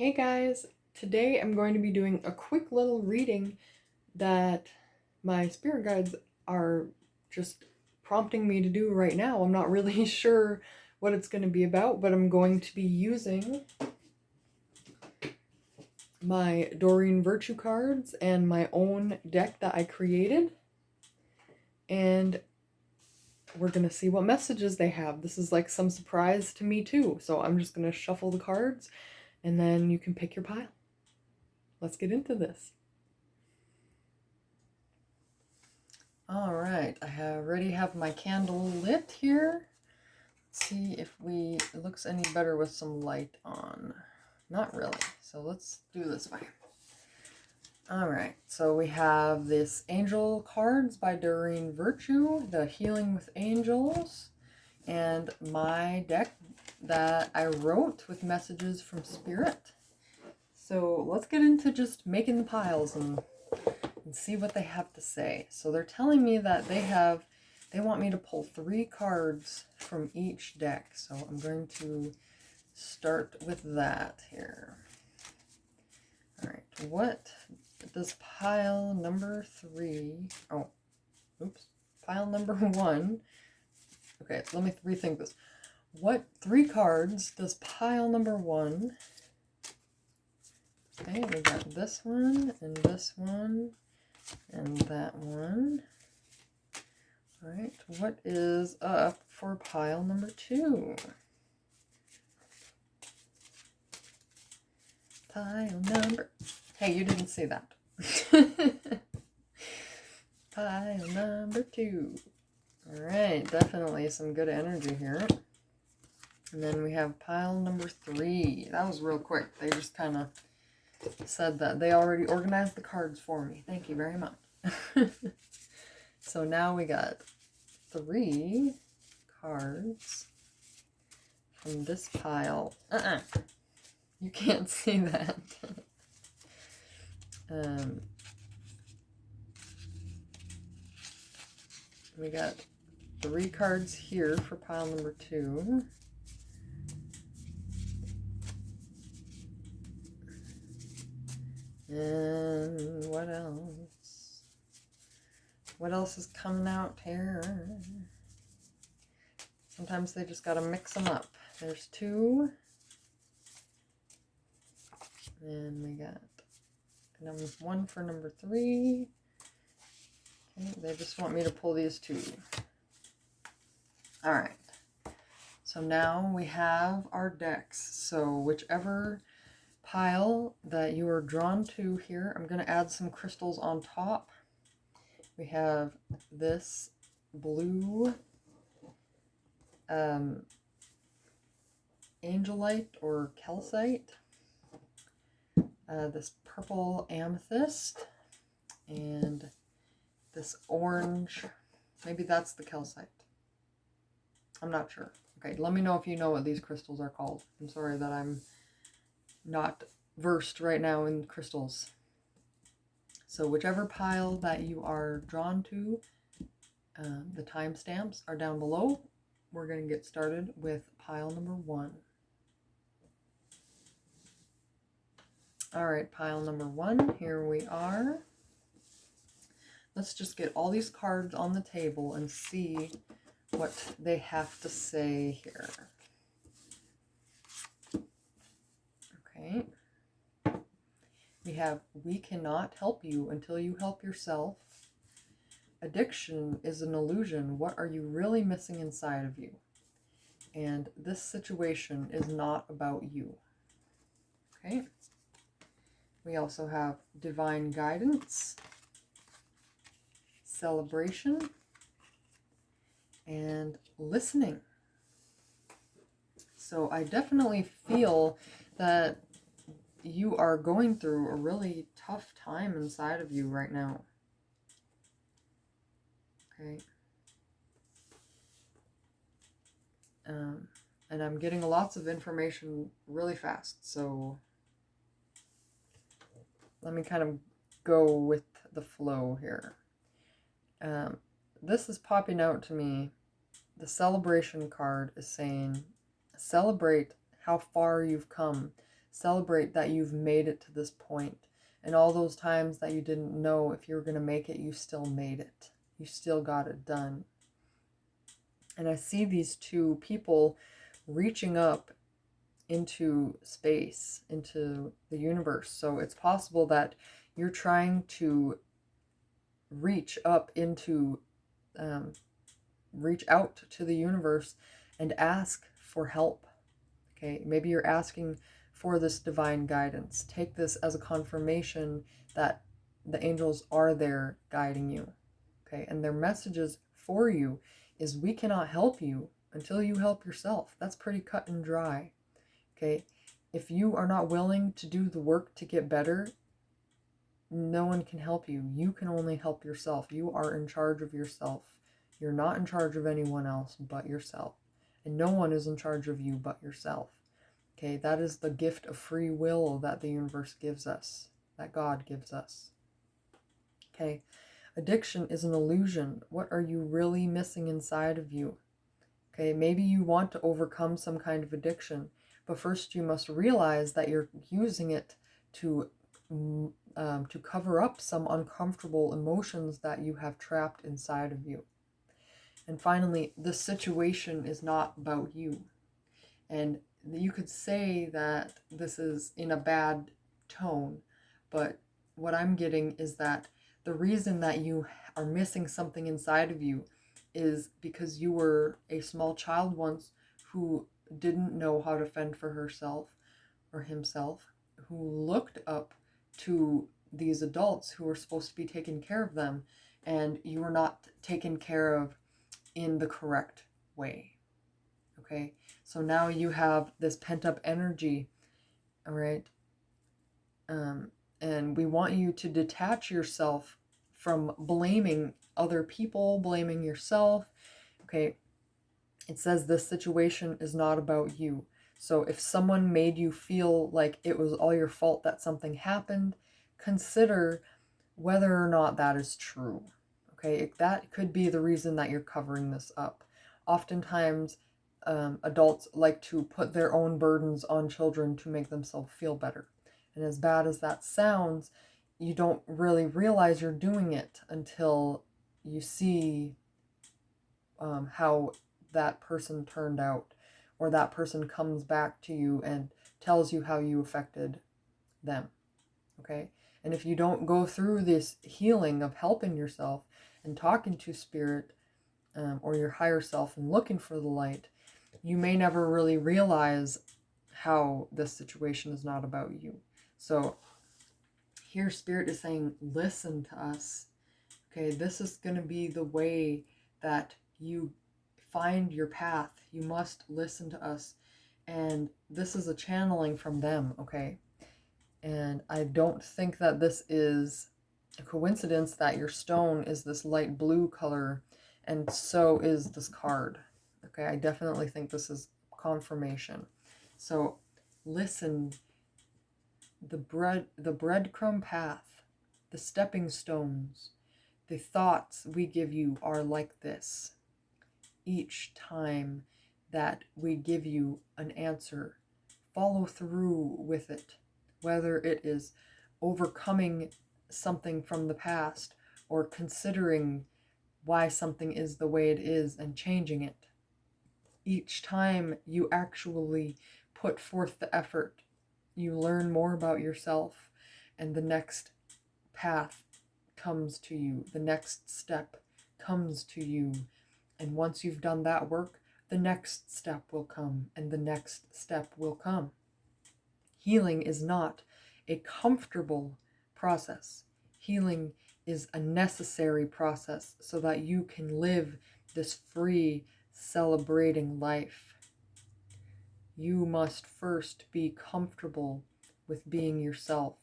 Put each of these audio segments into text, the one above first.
Hey guys, today I'm going to be doing a quick little reading that my spirit guides are just prompting me to do right now. I'm not really sure what it's going to be about, but I'm going to be using my Doreen Virtue cards and my own deck that I created. And we're going to see what messages they have. This is like some surprise to me too. So I'm just going to shuffle the cards and then you can pick your pile. Let's get into this. All right, I already have my candle lit here. Let's see if it looks any better with some light on. Not really, so let's do this way. All right, so we have this Angel Cards by Doreen Virtue, the Healing with Angels, and my deck that I wrote with messages from Spirit. So let's get into just making the piles and see what they have to say. So they're telling me that they want me to pull 3 cards from each deck. So I'm going to start with that here. All right, what does pile number 3, pile number 1, okay, let me rethink this. What 3 cards does pile number 1, okay, we got this one, and that one. All right, what is up for pile number 2? Pile number... Hey, you didn't see that. Pile number 2. All right, definitely some good energy here. And then we have pile number 3. That was real quick. They just kind of said that they already organized the cards for me. Thank you very much. So now we got 3 cards from this pile. You can't see that. We got 3 cards here for pile number 2. And what else? What else is coming out here? Sometimes they just gotta mix them up. There's 2. And we got number 1 for number 3. Okay, they just want me to pull these 2. All right. So now we have our decks. So whichever pile that you are drawn to here, I'm going to add some crystals on top. We have this blue angelite or calcite, this purple amethyst, and this orange, maybe that's the calcite. I'm not sure. Okay, let me know if you know what these crystals are called. I'm sorry that I'm not versed right now in crystals. So whichever pile that you are drawn to, the timestamps are down below. We're going to get started with pile number 1. All right, pile number 1, here we are. Let's just get all these cards on the table and see what they have to say here. Okay. We have, we cannot help you until you help yourself. Addiction is an illusion. What are you really missing inside of you? And this situation is not about you. Okay. We also have divine guidance, celebration, and listening. So I definitely feel that you are going through a really tough time inside of you right now. Okay. And I'm getting lots of information really fast, so let me kind of go with the flow here. This is popping out to me. The celebration card is saying, celebrate how far you've come. Celebrate that you've made it to this point. And all those times that you didn't know if you were going to make it, you still made it. You still got it done. And I see these two people reaching up into space, into the universe. So it's possible that you're trying to reach up into, reach out to the universe and ask for help. Okay, maybe you're asking for this divine guidance. Take this as a confirmation that the angels are there guiding you. Okay, and their messages for you is, we cannot help you until you help yourself. That's pretty cut and dry. Okay, if you are not willing to do the work to get better, no one can help you. You can only help yourself. You are in charge of yourself. You're not in charge of anyone else but yourself. And no one is in charge of you but yourself. Okay, that is the gift of free will that the universe gives us, that God gives us. Okay, addiction is an illusion. What are you really missing inside of you? Okay, maybe you want to overcome some kind of addiction, but first you must realize that you're using it to cover up some uncomfortable emotions that you have trapped inside of you. And finally, the situation is not about you. And you could say that this is in a bad tone, but what I'm getting is that the reason that you are missing something inside of you is because you were a small child once who didn't know how to fend for herself or himself, who looked up to these adults who were supposed to be taking care of them, and you were not taken care of in the correct way. Okay, so now you have this pent-up energy, all right? And we want you to detach yourself from blaming other people, blaming yourself. Okay, it says this situation is not about you. So if someone made you feel like it was all your fault that something happened, consider whether or not that is true. Okay, that could be the reason that you're covering this up. Oftentimes, adults like to put their own burdens on children to make themselves feel better. And as bad as that sounds, you don't really realize you're doing it until you see how that person turned out, or that person comes back to you and tells you how you affected them. Okay? And if you don't go through this healing of helping yourself and talking to spirit or your higher self and looking for the light, you may never really realize how this situation is not about you. So here spirit is saying, listen to us. Okay, this is going to be the way that you find your path. You must listen to us. And this is a channeling from them, okay? And I don't think that this is a coincidence that your stone is this light blue color, and so is this card. Okay, I definitely think this is confirmation. So listen, the breadcrumb path, the stepping stones, the thoughts we give you are like this. Each time that we give you an answer, follow through with it, whether it is overcoming something from the past or considering why something is the way it is and changing it. Each time you actually put forth the effort, you learn more about yourself, and the next path comes to you. The next step comes to you. And once you've done that work, the next step will come, and the next step will come. Healing is not a comfortable process. Healing is a necessary process so that you can live this free, celebrating life. You must first be comfortable with being yourself,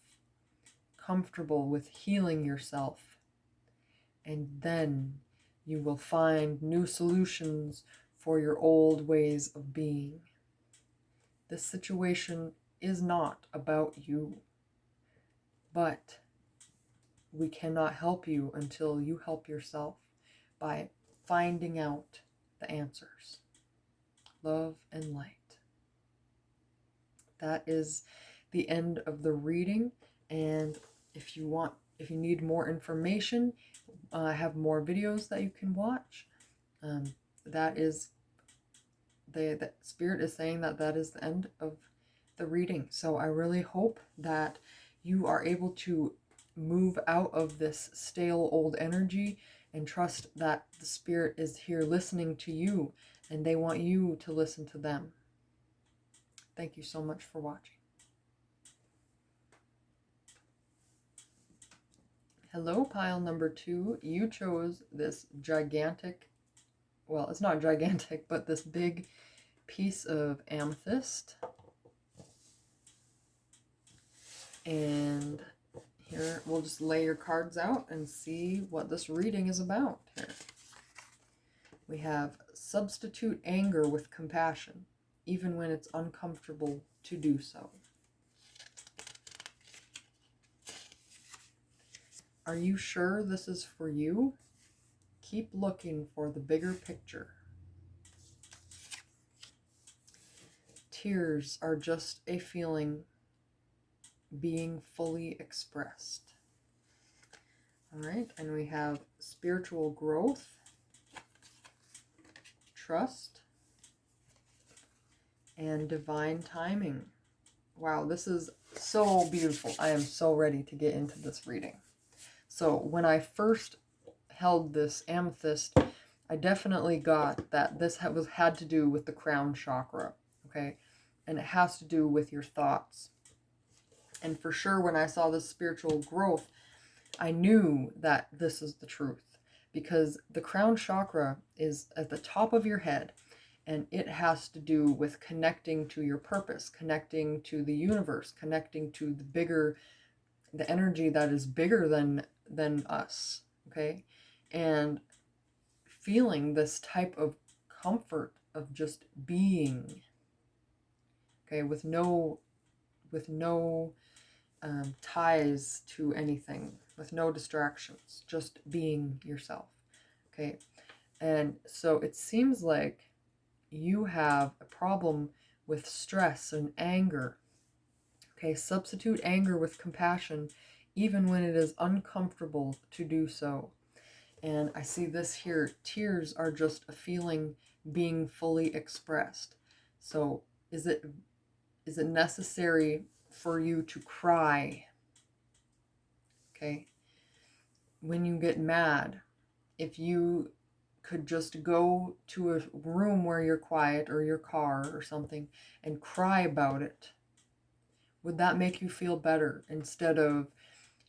comfortable with healing yourself, and then you will find new solutions for your old ways of being. This situation is not about you, but we cannot help you until you help yourself by finding out the answers. Love and light. That is the end of the reading. And if you need more information, I have more videos that you can watch. That is, the Spirit is saying that is the end of the reading. So I really hope that you are able to move out of this stale old energy and trust that the Spirit is here listening to you, and they want you to listen to them. Thank you so much for watching. Hello, pile number 2. You chose this gigantic, well, it's not gigantic, but this big piece of amethyst. And here, we'll just lay your cards out and see what this reading is about here. We have substitute anger with compassion, even when it's uncomfortable to do so. Are you sure this is for you? Keep looking for the bigger picture. Tears are just a feeling being fully expressed. All right, and we have spiritual growth, trust, and divine timing. Wow, this is so beautiful. I am so ready to get into this reading. So when I first held this amethyst, I definitely got that this had to do with the crown chakra, okay? And it has to do with your thoughts. And for sure, when I saw this spiritual growth, I knew that this is the truth, because the crown chakra is at the top of your head, and it has to do with connecting to your purpose, connecting to the universe, connecting to the energy that is bigger than us, okay? And feeling this type of comfort of just being, okay, with no ties to anything, with no distractions, just being yourself, okay? And so it seems like you have a problem with stress and anger, okay? Substitute anger with compassion, even when it is uncomfortable to do so. And I see this here, tears are just a feeling being fully expressed. So is it necessary for you to cry? Okay. When you get mad, if you could just go to a room where you're quiet, or your car or something, and cry about it, would that make you feel better, instead of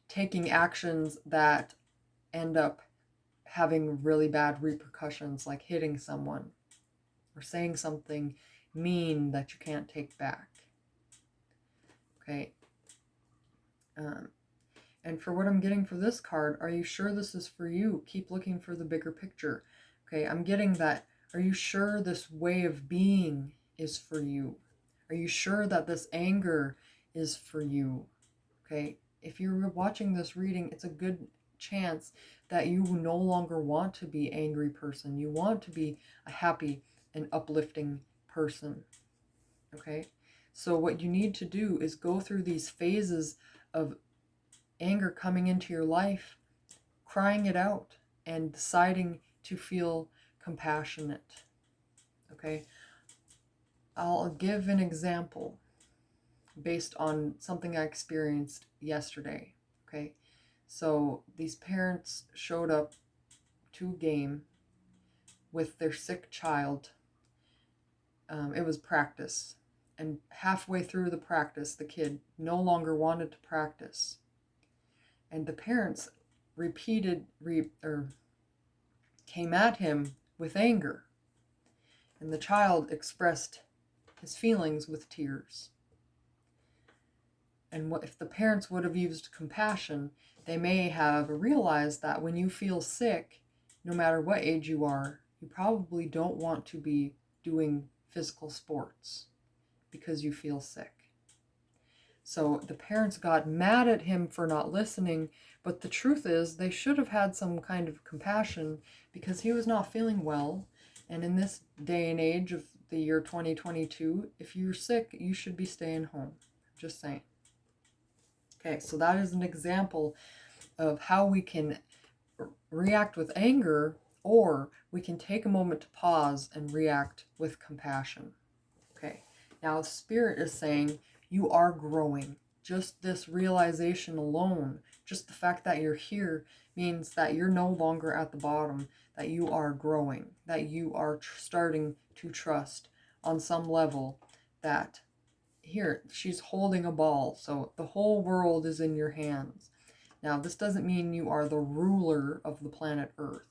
taking actions that end up having really bad repercussions, like hitting someone or saying something mean that you can't take back? Okay. And for what I'm getting for this card, are you sure this is for you? Keep looking for the bigger picture. Okay, I'm getting that. Are you sure this way of being is for you? Are you sure that this anger is for you? Okay, if you're watching this reading, it's a good chance that you no longer want to be an angry person. You want to be a happy and uplifting person. Okay, so what you need to do is go through these phases of anger coming into your life, crying it out, and deciding to feel compassionate. Okay, I'll give an example based on something I experienced yesterday. Okay, so these parents showed up to a game with their sick child. It was practice, and halfway through the practice, the kid no longer wanted to practice. And the parents came at him with anger. And the child expressed his feelings with tears. And what if the parents would have used compassion, they may have realized that when you feel sick, no matter what age you are, you probably don't want to be doing physical sports because you feel sick. So the parents got mad at him for not listening, but the truth is they should have had some kind of compassion, because he was not feeling well. And in this day and age of the year 2022, if you're sick, you should be staying home. Just saying. Okay, so that is an example of how we can react with anger, or we can take a moment to pause and react with compassion. Okay, now Spirit is saying you are growing. Just this realization alone, just the fact that you're here, means that you're no longer at the bottom, that you are growing, that you are starting to trust on some level that here, she's holding a ball, so the whole world is in your hands. Now, this doesn't mean you are the ruler of the planet Earth.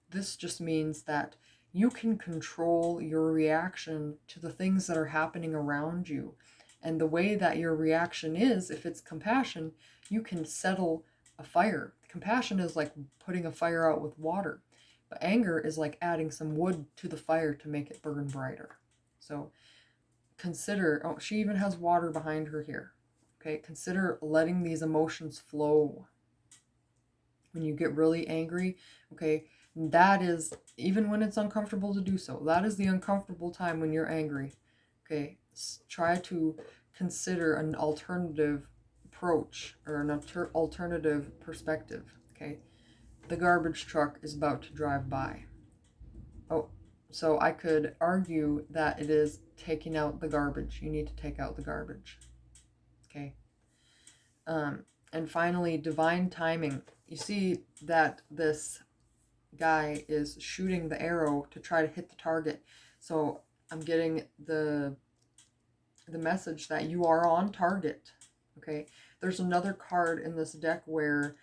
This just means that you can control your reaction to the things that are happening around you. And the way that your reaction is, if it's compassion, you can settle a fire. Compassion is like putting a fire out with water, but anger is like adding some wood to the fire to make it burn brighter. So consider, oh, she even has water behind her here. Okay, consider letting these emotions flow. When you get really angry, okay, that is, even when it's uncomfortable to do so, that is the uncomfortable time when you're angry. Okay, try to consider an alternative approach or an alternative perspective. Okay, the garbage truck is about to drive by. Oh, so I could argue that it is taking out the garbage. You need to take out the garbage. Okay. And finally, divine timing. You see that this guy is shooting the arrow to try to hit the target. So I'm getting the message that you are on target. Okay. There's another card in this deck where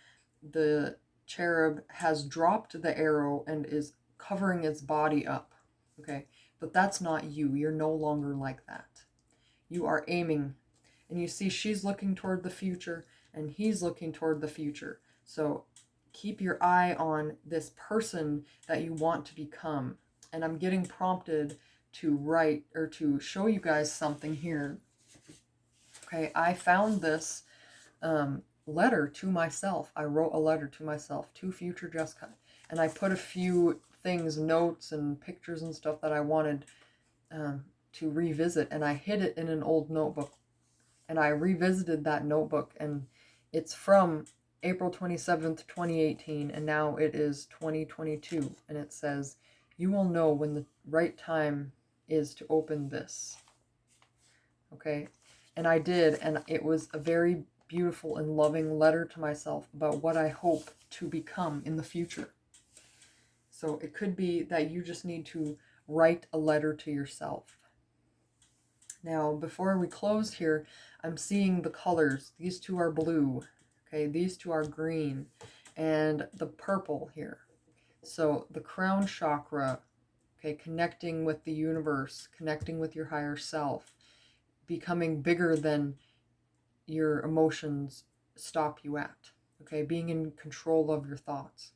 the cherub has dropped the arrow and is covering its body up. Okay. But that's not you. You're no longer like that. You are aiming. And you see she's looking toward the future and he's looking toward the future. So keep your eye on this person that you want to become. And I'm getting prompted to write or to show you guys something here. Okay, I found this letter to myself. I wrote a letter to myself, to future Jessica. And I put a few things, notes and pictures and stuff that I wanted to revisit. And I hid it in an old notebook. And I revisited that notebook, and it's from April 27th, 2018, and now it is 2022, and it says, "You will know when the right time is to open this." Okay, and I did, and it was a very beautiful and loving letter to myself about what I hope to become in the future. So it could be that you just need to write a letter to yourself. Now, before we close here, I'm seeing the colors. These two are blue. Okay, these two are green. And the purple here. So the crown chakra, okay, connecting with the universe, connecting with your higher self, becoming bigger than your emotions stop you at. Okay, being in control of your thoughts.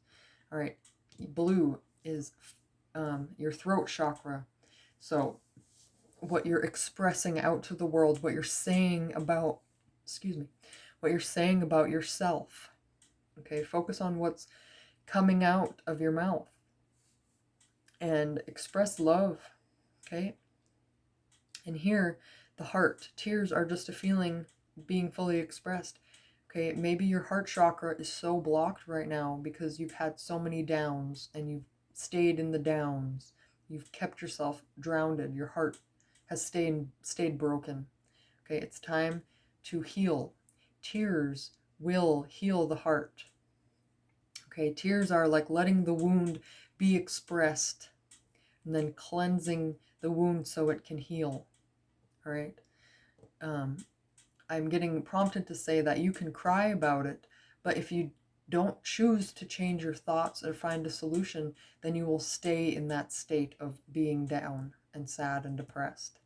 All right, blue is your throat chakra. So what you're expressing out to the world, what you're saying about, what you're saying about yourself. Okay, focus on what's coming out of your mouth and express love. Okay, and here, the heart. Tears are just a feeling being fully expressed. Okay, maybe your heart chakra is so blocked right now because you've had so many downs and you've stayed in the downs. You've kept yourself drowned. Your heart has stayed broken. Okay, it's time to heal. Tears will heal the heart. Okay, tears are like letting the wound be expressed and then cleansing the wound so it can heal. All right. I'm getting prompted to say that you can cry about it, but if you don't choose to change your thoughts or find a solution, then you will stay in that state of being down and sad and depressed.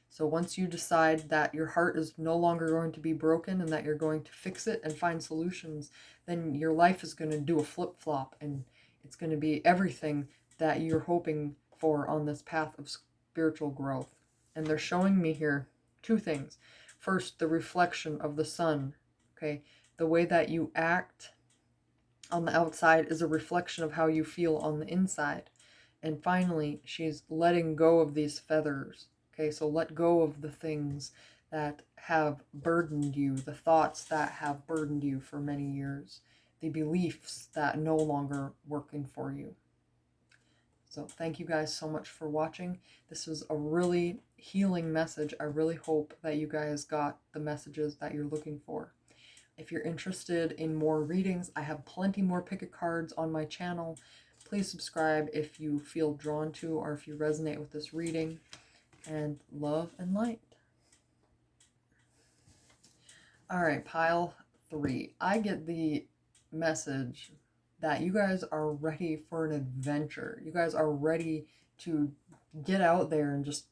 So once you decide that your heart is no longer going to be broken and that you're going to fix it and find solutions, then your life is going to do a flip-flop and it's going to be everything that you're hoping for on this path of spiritual growth. And they're showing me here two things. First, the reflection of the sun. Okay, the way that you act on the outside is a reflection of how you feel on the inside. And finally, she's letting go of these feathers. Okay, so let go of the things that have burdened you, the thoughts that have burdened you for many years, the beliefs that no longer working for you. So thank you guys so much for watching. This was a really healing message. I really hope that you guys got the messages that you're looking for. If you're interested in more readings, I have plenty more pick-a cards on my channel. Please subscribe if you feel drawn to or if you resonate with this reading. And love and light. All right, pile 3. I get the message that you guys are ready for an adventure. You guys are ready to get out there and just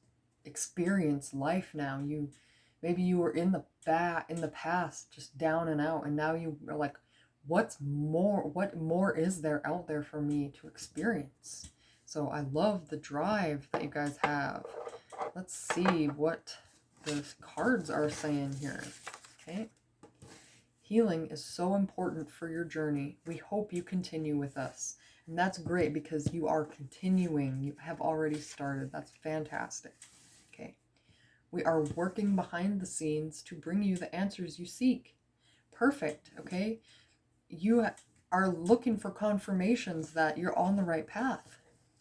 experience life now. Maybe you were in the past just down and out, and now you are like, what more is there out there for me to experience? So I love the drive that you guys have. Let's see what the cards are saying here. Okay. Healing is so important for your journey. We hope you continue with us. And that's great because you are continuing. You have already started. That's fantastic. Okay. We are working behind the scenes to bring you the answers you seek. Perfect. Okay. You are looking for confirmations that you're on the right path.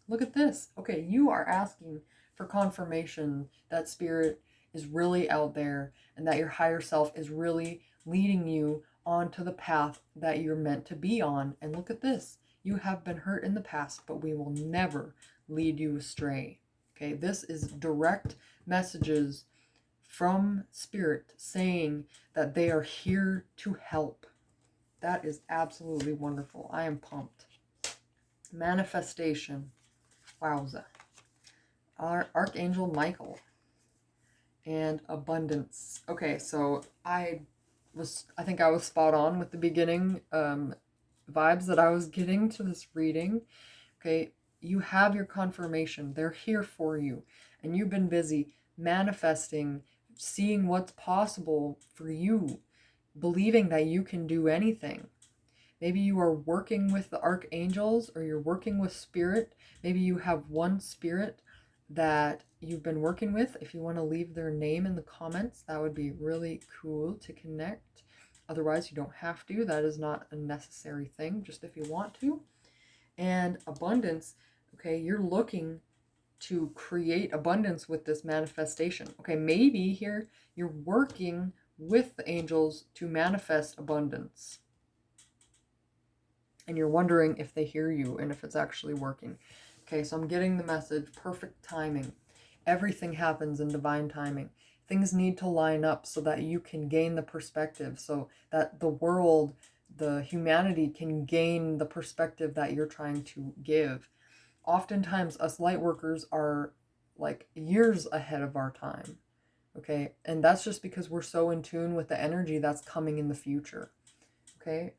Look at this. Okay. You are asking for confirmation that spirit is really out there and that your higher self is really leading you onto the path that you're meant to be on. And look at this. You have been hurt in the past, but we will never lead you astray. Okay, this is direct messages from Spirit saying that they are here to help. That is absolutely wonderful. I am pumped. Manifestation. Wowza. Archangel Michael. And abundance. Okay, so I think I was spot on with the beginning vibes that I was getting to this reading. Okay, you have your confirmation. They're here for you. And you've been busy manifesting, seeing what's possible for you, believing that you can do anything. Maybe you are working with the archangels or you're working with spirit. Maybe you have one spirit that you've been working with. If you want to leave their name in the comments, that would be really cool to connect. Otherwise, you don't have to. That is not a necessary thing, just if you want to. And abundance, okay, you're looking to create abundance with this manifestation. Okay, maybe here you're working with the angels to manifest abundance. And you're wondering if they hear you and if it's actually working. Okay, so I'm getting the message. Perfect timing. Everything happens in divine timing. Things need to line up so that you can gain the perspective, so that the world, the humanity can gain the perspective that you're trying to give. Oftentimes, us light workers are like years ahead of our time. Okay, and that's just because we're so in tune with the energy that's coming in the future. Okay.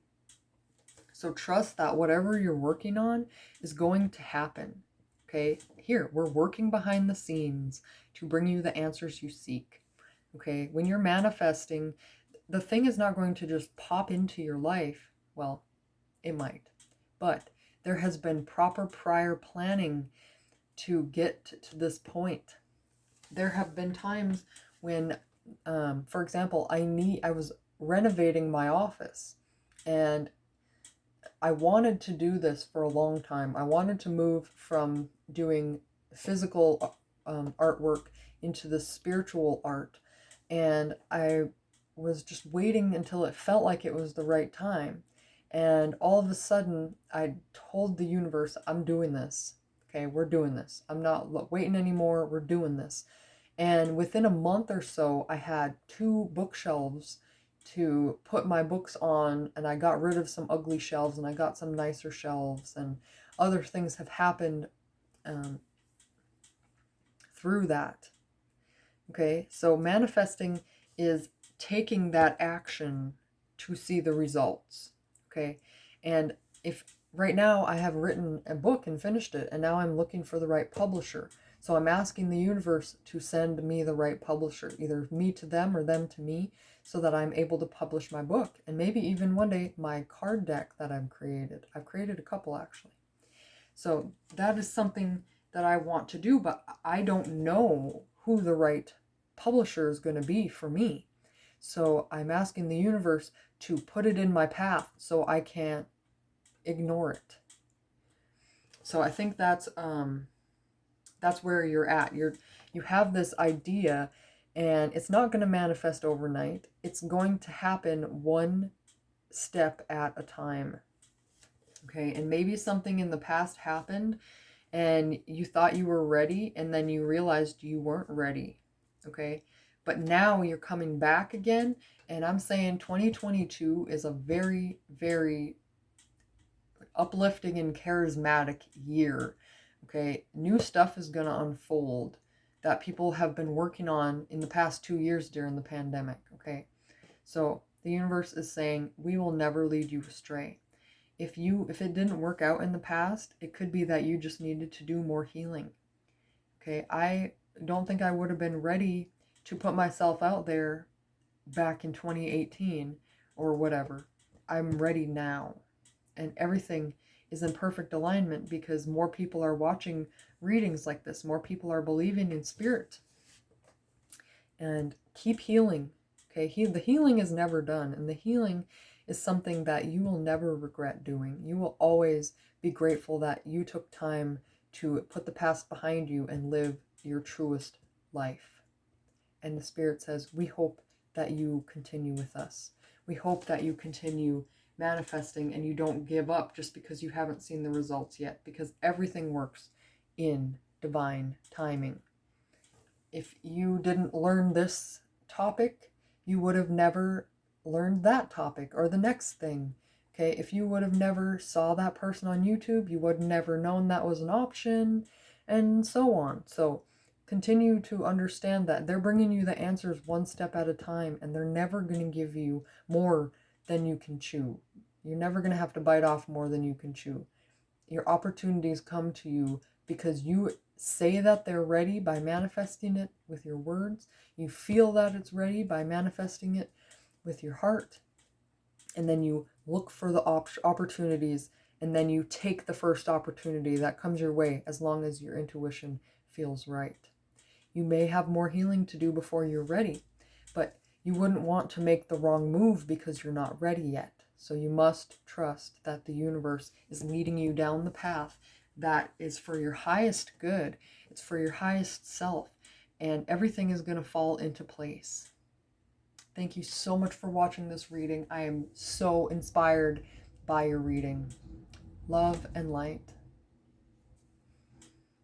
So trust that whatever you're working on is going to happen. Okay, here, we're working behind the scenes to bring you the answers you seek. Okay, when you're manifesting, the thing is not going to just pop into your life. Well, it might. But there has been proper prior planning to get to this point. There have been times when, for example, I was renovating my office, and I wanted to do this for a long time. I wanted to move from doing physical artwork into the spiritual art. And I was just waiting until it felt like it was the right time. And all of a sudden, I told the universe, I'm doing this. Okay, we're doing this. I'm not waiting anymore. We're doing this. And within a month or so, I had 2 bookshelves to put my books on, and I got rid of some ugly shelves and I got some nicer shelves, and other things have happened through that. Okay, so manifesting is taking that action to see the results. Okay, and if right now I have written a book and finished it, and now I'm looking for the right publisher. So I'm asking the universe to send me the right publisher, either me to them or them to me, so that I'm able to publish my book. And maybe even one day my card deck that I've created. I've created a couple actually. So that is something that I want to do, but I don't know who the right publisher is going to be for me. So I'm asking the universe to put it in my path so I can't ignore it. So I think that's where you're at. You have this idea, and it's not going to manifest overnight. It's going to happen one step at a time. Okay, and maybe something in the past happened and you thought you were ready, and then you realized you weren't ready. Okay, but now you're coming back again, and I'm saying 2022 is a very, very uplifting and charismatic year. Okay, new stuff is going to unfold that people have been working on in the past 2 years during the pandemic. Okay, so the universe is saying we will never lead you astray. If it didn't work out in the past, it could be that you just needed to do more healing. Okay, I don't think I would have been ready to put myself out there back in 2018 or whatever. I'm ready now. And everything is in perfect alignment because more people are watching readings like this. More people are believing in spirit. And keep healing. Okay, the healing is never done. And the healing is something that you will never regret doing. You will always be grateful that you took time to put the past behind you and live your truest life. And the Spirit says, we hope that you continue with us. We hope that you continue manifesting and you don't give up just because you haven't seen the results yet, because everything works in divine timing. If you didn't learn this topic, you would have never learned that topic or the next thing. Okay, if you would have never saw that person on YouTube, you would have never known that was an option, and so on. So continue to understand that they're bringing you the answers one step at a time, and they're never going to give you more than you can chew. You're never going to have to bite off more than you can chew. Your opportunities come to you because you say that they're ready by manifesting it with your words. You feel that it's ready by manifesting it with your heart. And then you look for the opportunities, and then you take the first opportunity that comes your way as long as your intuition feels right. You may have more healing to do before you're ready, but you wouldn't want to make the wrong move because you're not ready yet. So you must trust that the universe is leading you down the path that is for your highest good. It's for your highest self, and everything is going to fall into place. Thank you so much for watching this reading. I am so inspired by your reading. Love and light.